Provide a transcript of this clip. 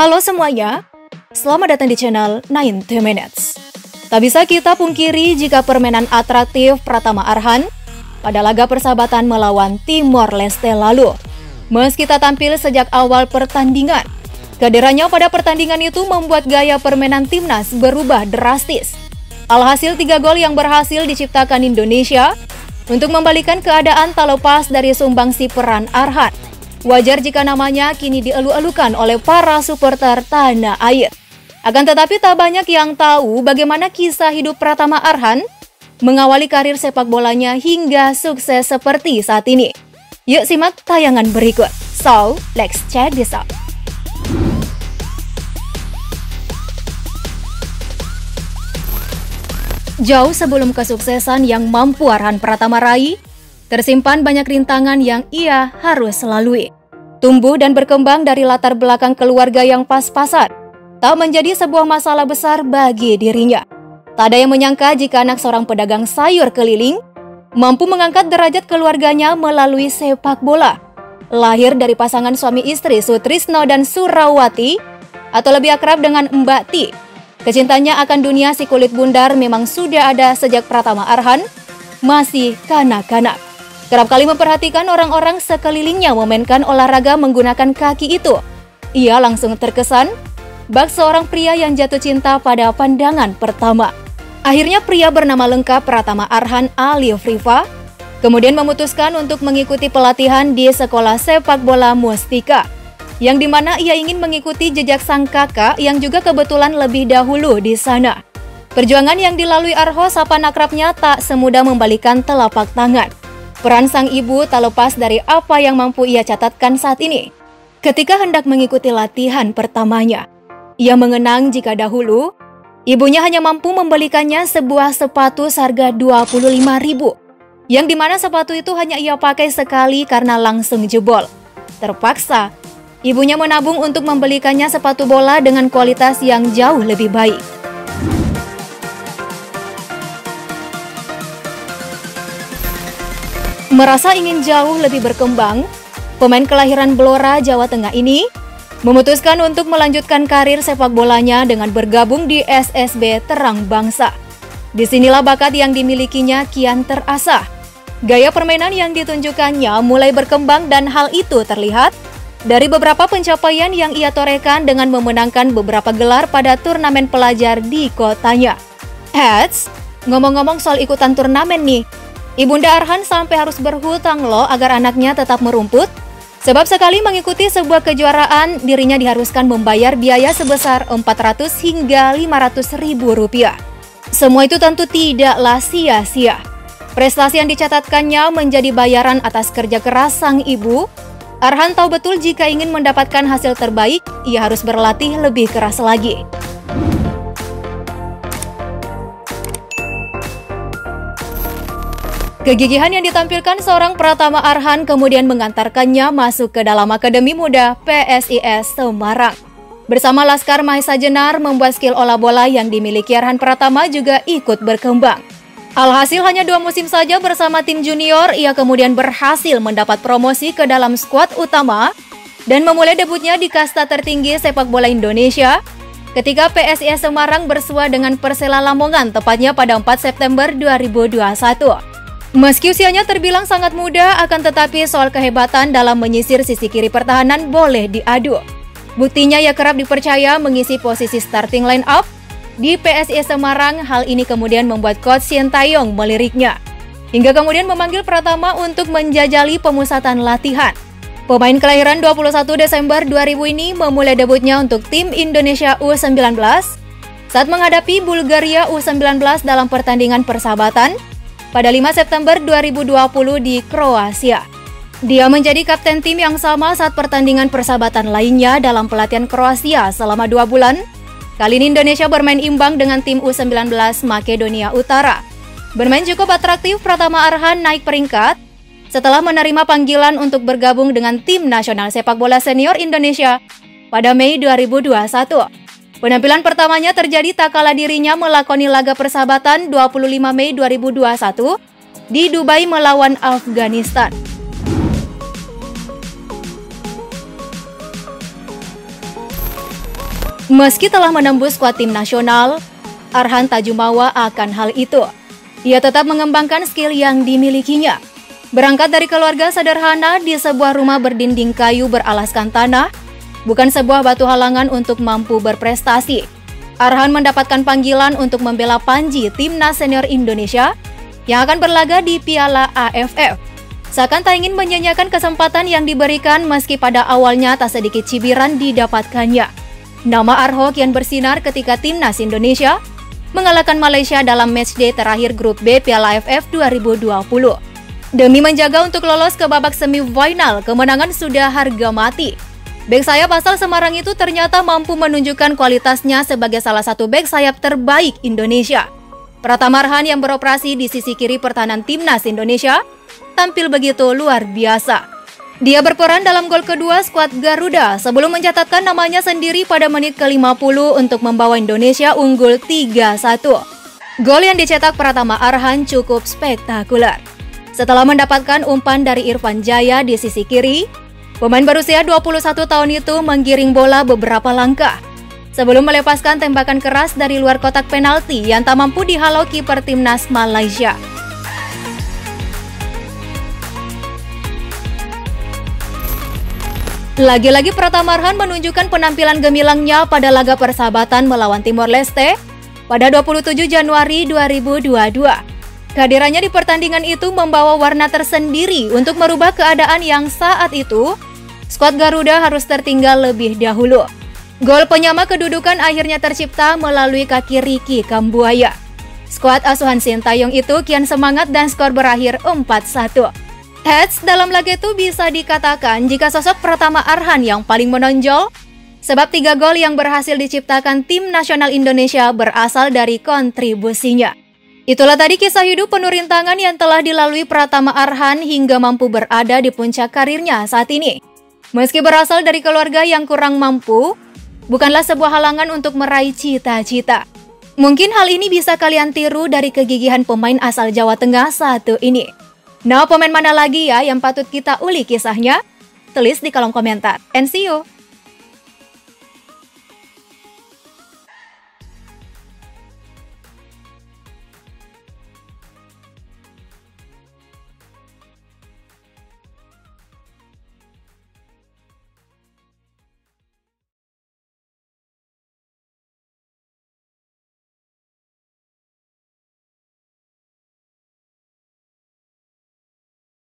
Halo semuanya, selamat datang di channel 90 Minutes. Tak bisa kita pungkiri jika permainan atraktif Pratama Arhan pada laga persahabatan melawan Timor Leste lalu. Meski tak tampil sejak awal pertandingan, kehadirannya pada pertandingan itu membuat gaya permainan timnas berubah drastis. Alhasil 3 gol yang berhasil diciptakan Indonesia untuk membalikan keadaan tak lepas dari sumbangsi peran Arhan. Wajar jika namanya kini dielu-elukan oleh para supporter tanah air. Akan tetapi tak banyak yang tahu bagaimana kisah hidup Pratama Arhan mengawali karir sepak bolanya hingga sukses seperti saat ini. Yuk simak tayangan berikut. So, let's check this out. Jauh sebelum kesuksesan yang mampu Arhan Pratama raih, tersimpan banyak rintangan yang ia harus lalui. Tumbuh dan berkembang dari latar belakang keluarga yang pas-pasan tak menjadi sebuah masalah besar bagi dirinya. Tak ada yang menyangka jika anak seorang pedagang sayur keliling mampu mengangkat derajat keluarganya melalui sepak bola. Lahir dari pasangan suami istri Sutrisno dan Surawati, atau lebih akrab dengan Mbak Ti, kecintanya akan dunia si kulit bundar memang sudah ada sejak Pratama Arhan masih kanak-kanak. Kerap kali memperhatikan orang-orang sekelilingnya memainkan olahraga menggunakan kaki itu. Ia langsung terkesan bak seorang pria yang jatuh cinta pada pandangan pertama. Akhirnya pria bernama lengkap Pratama Arhan Alif Rifa kemudian memutuskan untuk mengikuti pelatihan di sekolah sepak bola Mustika, yang dimana ia ingin mengikuti jejak sang kakak yang juga kebetulan lebih dahulu di sana. Perjuangan yang dilalui Arho sapaan akrabnya tak semudah membalikan telapak tangan. Peran sang ibu tak lepas dari apa yang mampu ia catatkan saat ini. Ketika hendak mengikuti latihan pertamanya, ia mengenang jika dahulu ibunya hanya mampu membelikannya sebuah sepatu seharga 25.000, yang dimana sepatu itu hanya ia pakai sekali karena langsung jebol. Terpaksa ibunya menabung untuk membelikannya sepatu bola dengan kualitas yang jauh lebih baik. Merasa ingin jauh lebih berkembang, pemain kelahiran Blora, Jawa Tengah ini memutuskan untuk melanjutkan karir sepak bolanya dengan bergabung di SSB Terang Bangsa. Disinilah bakat yang dimilikinya kian terasah. Gaya permainan yang ditunjukkannya mulai berkembang dan hal itu terlihat dari beberapa pencapaian yang ia torehkan dengan memenangkan beberapa gelar pada turnamen pelajar di kotanya. Eits, ngomong-ngomong soal ikutan turnamen nih, Ibunda Arhan sampai harus berhutang loh agar anaknya tetap merumput. Sebab sekali mengikuti sebuah kejuaraan, dirinya diharuskan membayar biaya sebesar 400 hingga 500 ribu rupiah. Semua itu tentu tidaklah sia-sia. Prestasi yang dicatatkannya menjadi bayaran atas kerja keras sang ibu. Arhan tahu betul jika ingin mendapatkan hasil terbaik, ia harus berlatih lebih keras lagi. Kegigihan yang ditampilkan seorang Pratama Arhan kemudian mengantarkannya masuk ke dalam Akademi Muda PSIS Semarang. Bersama Laskar Mahesa Jenar membuat skill olah bola yang dimiliki Arhan Pratama juga ikut berkembang. Alhasil hanya 2 musim saja bersama tim junior, ia kemudian berhasil mendapat promosi ke dalam skuad utama dan memulai debutnya di kasta tertinggi sepak bola Indonesia ketika PSIS Semarang bersua dengan Persela Lamongan tepatnya pada 4 September 2021. Meski usianya terbilang sangat muda, akan tetapi soal kehebatan dalam menyisir sisi kiri pertahanan boleh diadu. Buktinya ia kerap dipercaya mengisi posisi starting line up di PSIS Semarang. Hal ini kemudian membuat Coach Sintayong meliriknya, hingga kemudian memanggil Pratama untuk menjajali pemusatan latihan. Pemain kelahiran 21 Desember 2000 ini memulai debutnya untuk tim Indonesia U19 saat menghadapi Bulgaria U19 dalam pertandingan persahabatan pada 5 September 2020 di Kroasia. Dia menjadi kapten tim yang sama saat pertandingan persahabatan lainnya dalam pelatihan Kroasia selama 2 bulan. Kali ini Indonesia bermain imbang dengan tim U19 Makedonia Utara. Bermain cukup atraktif, Pratama Arhan naik peringkat setelah menerima panggilan untuk bergabung dengan tim nasional sepak bola senior Indonesia pada Mei 2021. Penampilan pertamanya terjadi tak kala dirinya melakoni laga persahabatan 25 Mei 2021 di Dubai melawan Afghanistan. Meski telah menembus skuad tim nasional, Arhan tak jumawa akan hal itu. Ia tetap mengembangkan skill yang dimilikinya. Berangkat dari keluarga sederhana di sebuah rumah berdinding kayu beralaskan tanah, bukan sebuah batu halangan untuk mampu berprestasi. Arhan mendapatkan panggilan untuk membela Panji Timnas Senior Indonesia yang akan berlaga di Piala AFF. Seakan tak ingin menyanyiakan kesempatan yang diberikan meski pada awalnya tak sedikit cibiran didapatkannya. Nama Arho kian bersinar ketika Timnas Indonesia mengalahkan Malaysia dalam matchday terakhir Grup B Piala AFF 2020. Demi menjaga untuk lolos ke babak semifinal, kemenangan sudah harga mati. Bek sayap asal Semarang itu ternyata mampu menunjukkan kualitasnya sebagai salah satu bek sayap terbaik Indonesia. Pratama Arhan yang beroperasi di sisi kiri pertahanan Timnas Indonesia tampil begitu luar biasa. Dia berperan dalam gol kedua skuad Garuda sebelum mencatatkan namanya sendiri pada menit ke-50 untuk membawa Indonesia unggul 3-1. Gol yang dicetak Pratama Arhan cukup spektakuler. Setelah mendapatkan umpan dari Irfan Jaya di sisi kiri, pemain berusia 21 tahun itu menggiring bola beberapa langkah sebelum melepaskan tembakan keras dari luar kotak penalti yang tak mampu dihalau kiper Timnas Malaysia. Lagi-lagi Pratama Arhan menunjukkan penampilan gemilangnya pada laga persahabatan melawan Timor Leste pada 27 Januari 2022. Kehadirannya di pertandingan itu membawa warna tersendiri untuk merubah keadaan yang saat itu skuad Garuda harus tertinggal lebih dahulu. Gol penyama kedudukan akhirnya tercipta melalui kaki Ricky Kambuaya. Skuad asuhan Sintayong itu kian semangat dan skor berakhir 4-1. Heads dalam laga itu bisa dikatakan jika sosok Pratama Arhan yang paling menonjol, sebab 3 gol yang berhasil diciptakan tim nasional Indonesia berasal dari kontribusinya. Itulah tadi kisah hidup penuh rintangan yang telah dilalui Pratama Arhan hingga mampu berada di puncak karirnya saat ini. Meski berasal dari keluarga yang kurang mampu, bukanlah sebuah halangan untuk meraih cita-cita. Mungkin hal ini bisa kalian tiru dari kegigihan pemain asal Jawa Tengah satu ini. Nah, pemain mana lagi ya yang patut kita ulik kisahnya? Tulis di kolom komentar. And see you!